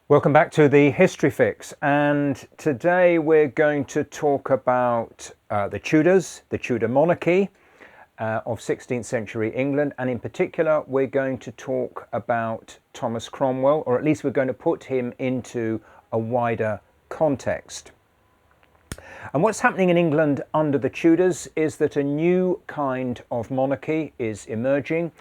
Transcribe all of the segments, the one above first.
Welcome back to the History Fix, and today we're going to talk about the Tudors, the Tudor monarchy of 16th century England, and in particular we're going to talk about Thomas Cromwell, or at least we're going to put him into a wider context. And what's happening in England under the Tudors is that a new kind of monarchy is emerging,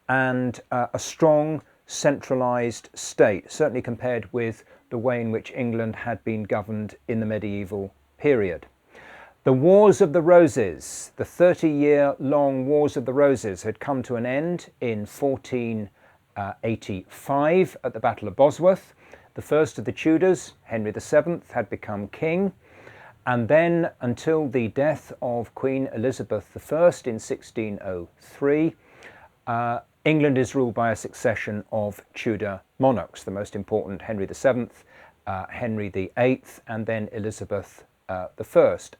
and a strong centralised state, certainly compared with the way in which England had been governed in the medieval period. The Wars of the Roses, the 30-year-long Wars of the Roses, had come to an end in 1485 at the Battle of Bosworth. The first of the Tudors, Henry VII, had become king, and then until the death of Queen Elizabeth I in 1603, England is ruled by a succession of Tudor monarchs, the most important Henry VII, Henry VIII, and then Elizabeth I.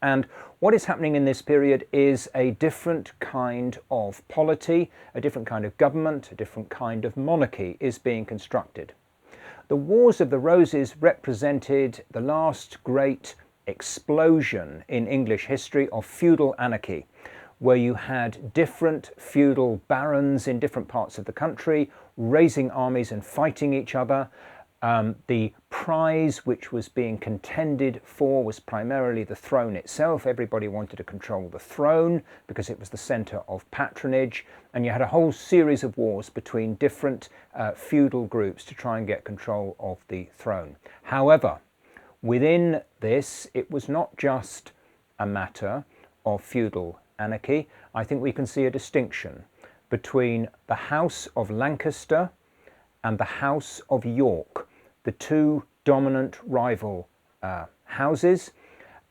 And what is happening in this period is a different kind of polity, a different kind of government, a different kind of monarchy is being constructed. The Wars of the Roses represented the last great explosion in English history of feudal anarchy, where you had different feudal barons in different parts of the country raising armies and fighting each other. The prize which was being contended for was primarily the throne itself. Everybody wanted to control the throne because it was the centre of patronage, and you had a whole series of wars between different feudal groups to try and get control of the throne. However, within this, it was not just a matter of feudal anarchy. I think we can see a distinction between the House of Lancaster and the House of York, the two dominant rival houses,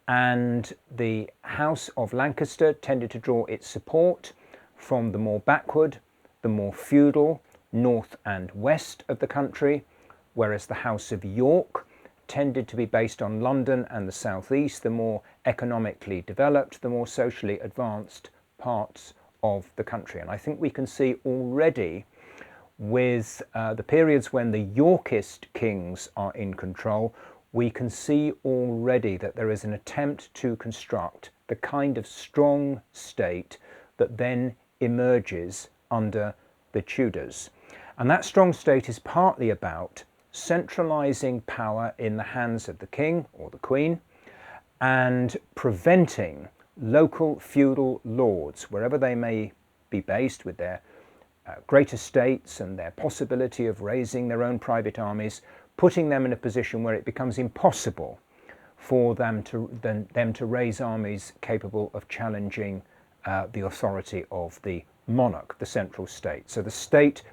and the House of Lancaster tended to draw its support from the more backward, the more feudal north and west of the country, whereas the House of York tended to be based on London and the southeast, the more economically developed, the more socially advanced parts of the country. And I think we can see already with the periods when the Yorkist kings are in control, we can see already that there is an attempt to construct the kind of strong state that then emerges under the Tudors. And that strong state is partly about centralising power in the hands of the king or the queen and preventing local feudal lords, wherever they may be based with their great estates and their possibility of raising their own private armies, putting them in a position where it becomes impossible for them to raise armies capable of challenging the authority of the monarch, the central state. So the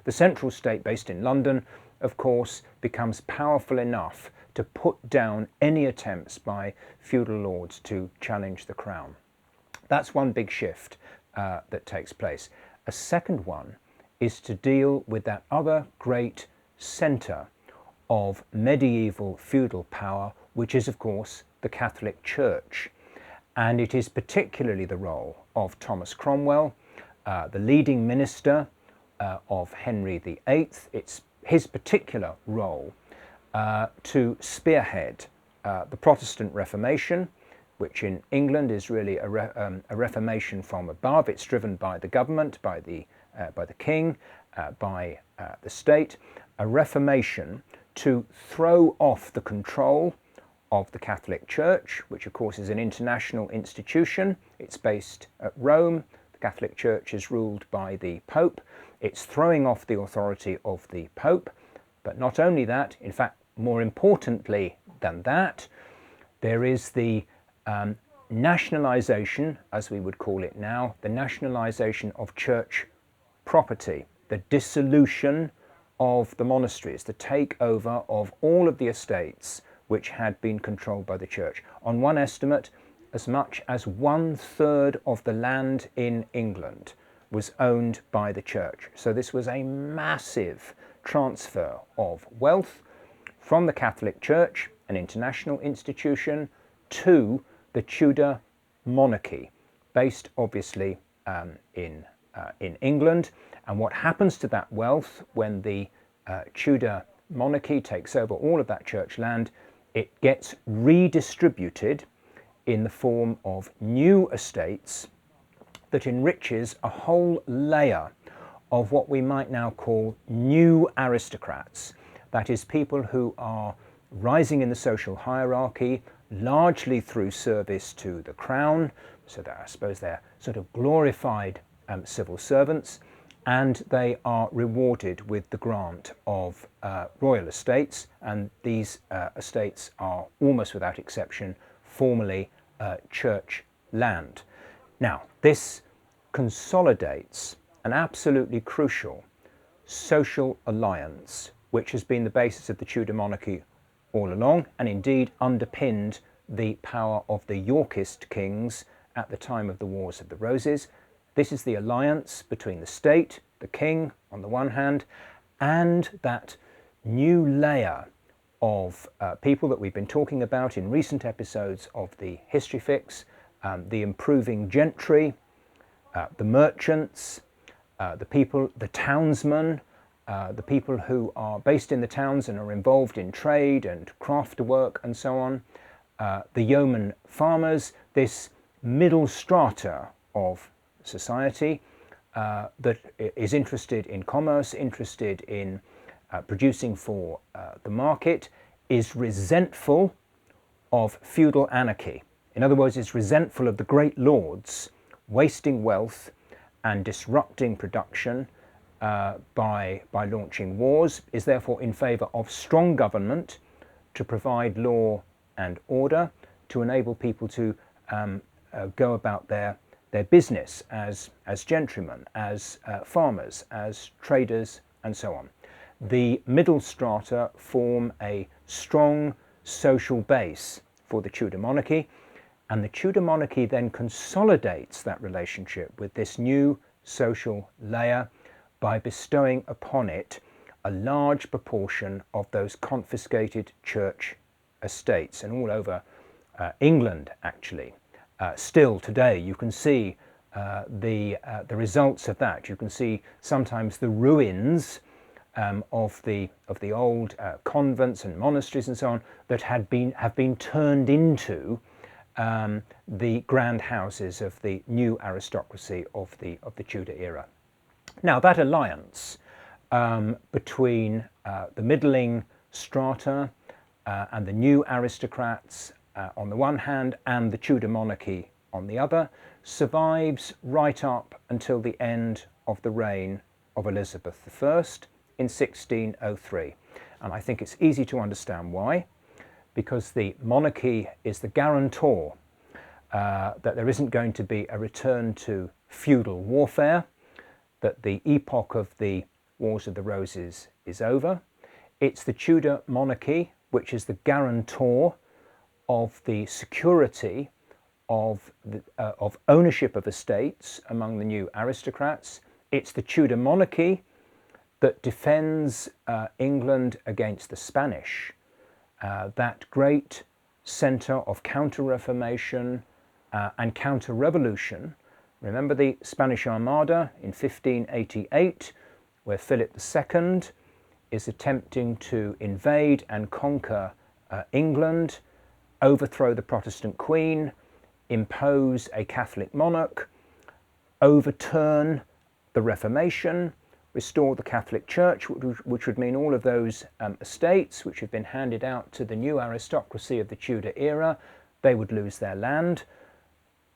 central state based in London, of course, becomes powerful enough to put down any attempts by feudal lords to challenge the crown. That's one big shift that takes place. A second one is to deal with that other great centre of medieval feudal power, which is, of course, the Catholic Church. And it is particularly the role of Thomas Cromwell, the leading minister of Henry VIII. It's his particular role to spearhead the Protestant Reformation, which in England is really a reformation from above. It's driven by the government, by the king, by the state, a reformation to throw off the control of the Catholic Church, which of course is an international institution. It's based at Rome. The Catholic Church is ruled by the Pope. It's throwing off the authority of the Pope. But not only that, in fact, more importantly than that, there is the nationalisation, as we would call it now, the nationalisation of church property, the dissolution of the monasteries, the takeover of all of the estates which had been controlled by the church. On one estimate, as much as 1/3 of the land in England was owned by the church. So this was a massive transfer of wealth from the Catholic Church, an international institution, to the Tudor monarchy, based obviously in England. And what happens to that wealth when the Tudor monarchy takes over all of that church land? It gets redistributed in the form of new estates that enriches a whole layer of what we might now call new aristocrats. That is, people who are rising in the social hierarchy, largely through service to the crown, so that I suppose they're sort of glorified civil servants, and they are rewarded with the grant of royal estates, and these estates are almost without exception formally church land. Now, this consolidates an absolutely crucial social alliance, which has been the basis of the Tudor monarchy all along, and indeed underpinned the power of the Yorkist kings at the time of the Wars of the Roses. This is the alliance between the state, the king on the one hand, and that new layer of people that we've been talking about in recent episodes of the History Fix, the improving gentry, the merchants, the people, the townsmen, the people who are based in the towns and are involved in trade and craft work and so on, the yeoman farmers, this middle strata of society that is interested in commerce, interested in producing for the market, is resentful of feudal anarchy. In other words, is resentful of the great lords wasting wealth and disrupting production by launching wars, is therefore in favour of strong government to provide law and order, to enable people to go about their business as gentrymen, as farmers, as traders, and so on. The middle strata form a strong social base for the Tudor monarchy, and the Tudor monarchy then consolidates that relationship with this new social layer by bestowing upon it a large proportion of those confiscated church estates. And all over England, actually, still today, you can see the results of that. You can see sometimes the ruins of the old convents and monasteries and so on that have been turned into the grand houses of the new aristocracy of the Tudor era. Now, that alliance between the middling strata and the new aristocrats on the one hand and the Tudor monarchy on the other survives right up until the end of the reign of Elizabeth I in 1603. And I think it's easy to understand why, because the monarchy is the guarantor that there isn't going to be a return to feudal warfare, that the epoch of the Wars of the Roses is over. It's the Tudor monarchy which is the guarantor of the security of ownership of estates among the new aristocrats. It's the Tudor monarchy that defends England against the Spanish, that great centre of counter-reformation and counter-revolution. Remember the Spanish Armada in 1588, where Philip II is attempting to invade and conquer England, overthrow the Protestant Queen, impose a Catholic monarch, overturn the Reformation, restore the Catholic Church, which would mean all of those estates which have been handed out to the new aristocracy of the Tudor era, they would lose their land.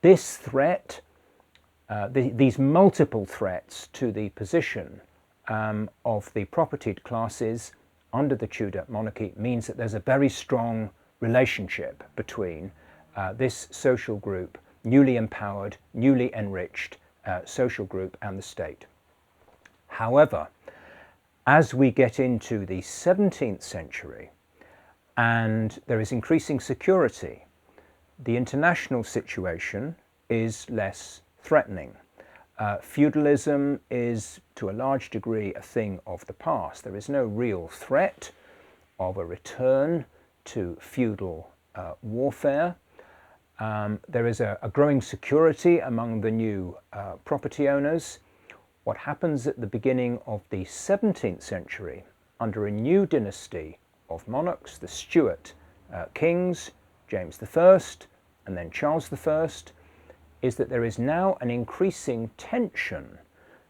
This threat, these multiple threats to the position of the propertied classes under the Tudor monarchy means that there's a very strong relationship between this social group, newly empowered, newly enriched social group, and the state. However, as we get into the 17th century and there is increasing security, the international situation is less threatening. Feudalism is to a large degree a thing of the past. There is no real threat of a return to feudal warfare. There is a growing security among the new property owners. What happens at the beginning of the 17th century under a new dynasty of monarchs, the Stuart kings, James I and then Charles I, is that there is now an increasing tension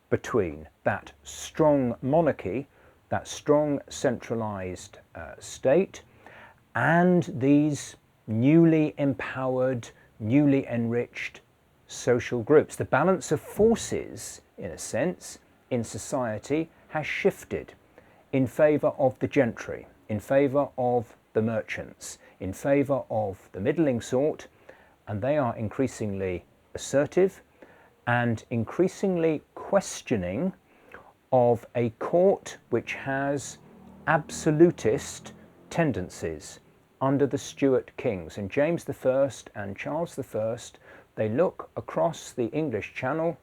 between that strong monarchy, that strong centralised state, and these newly empowered, newly enriched social groups. The balance of forces, in a sense, in society has shifted in favour of the gentry, in favour of the merchants, in favour of the middling sort, and they are increasingly assertive and increasingly questioning of a court which has absolutist tendencies under the Stuart kings. And James I and Charles I, they look across the English Channel,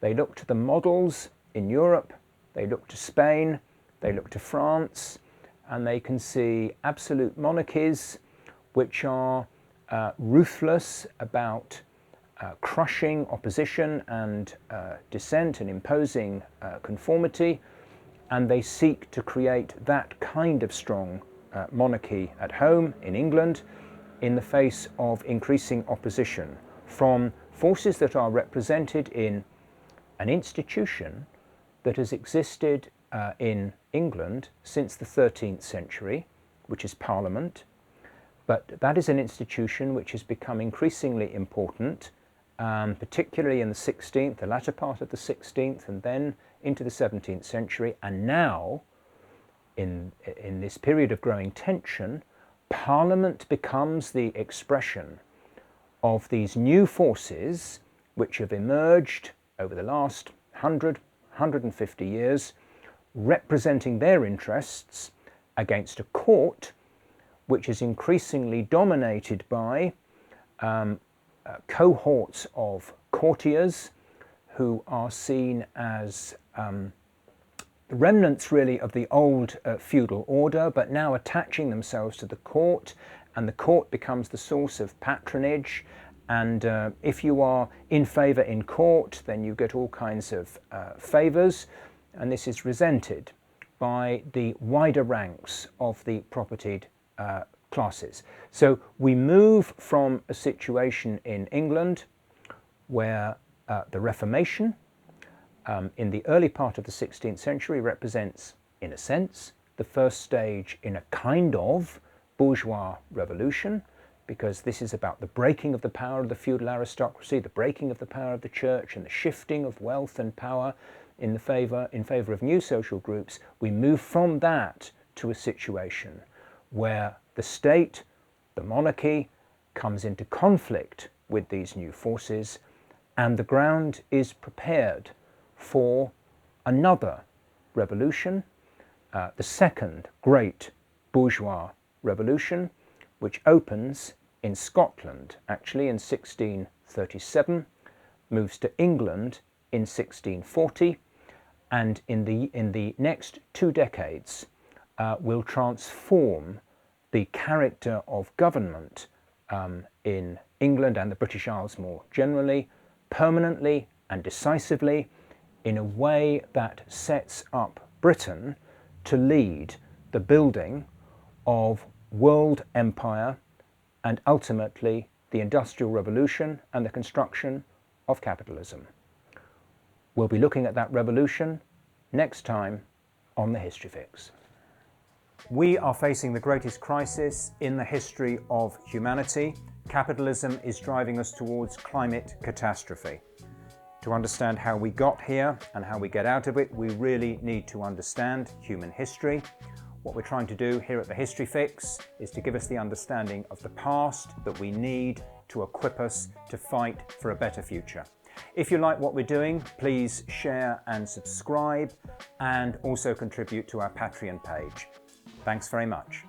they look to the models in Europe, they look to Spain, they look to France, and they can see absolute monarchies which are ruthless about crushing opposition and dissent and imposing conformity, and they seek to create that kind of strong monarchy at home in England in the face of increasing opposition from forces that are represented in an institution that has existed in England since the 13th century, which is Parliament, but that is an institution which has become increasingly important, particularly in the 16th, the latter part of the 16th, and then into the 17th century, and now, in this period of growing tension, Parliament becomes the expression of these new forces which have emerged over the last 150 years, representing their interests against a court which is increasingly dominated by cohorts of courtiers who are seen as the remnants really of the old feudal order, but now attaching themselves to the court, and the court becomes the source of patronage. And if you are in favour in court, then you get all kinds of favours, and this is resented by the wider ranks of the propertied classes. So we move from a situation in England where the Reformation in the early part of the 16th century represents, in a sense, the first stage in a kind of bourgeois revolution, because this is about the breaking of the power of the feudal aristocracy, the breaking of the power of the church, and the shifting of wealth and power in favour of new social groups. We move from that to a situation where the state, the monarchy, comes into conflict with these new forces, and the ground is prepared for another revolution, the second great bourgeois revolution, which opens in Scotland actually in 1637, moves to England in 1640, and in the next 2 decades will transform the character of government in England and the British Isles more generally, permanently and decisively, in a way that sets up Britain to lead the building of world empire and ultimately the Industrial Revolution and the construction of capitalism. We'll be looking at that revolution next time on The History Fix. We are facing the greatest crisis in the history of humanity. Capitalism is driving us towards climate catastrophe. To understand how we got here and how we get out of it, we really need to understand human history. What we're trying to do here at The History Fix is to give us the understanding of the past that we need to equip us to fight for a better future. If you like what we're doing, please share and subscribe, and also contribute to our Patreon page. Thanks very much.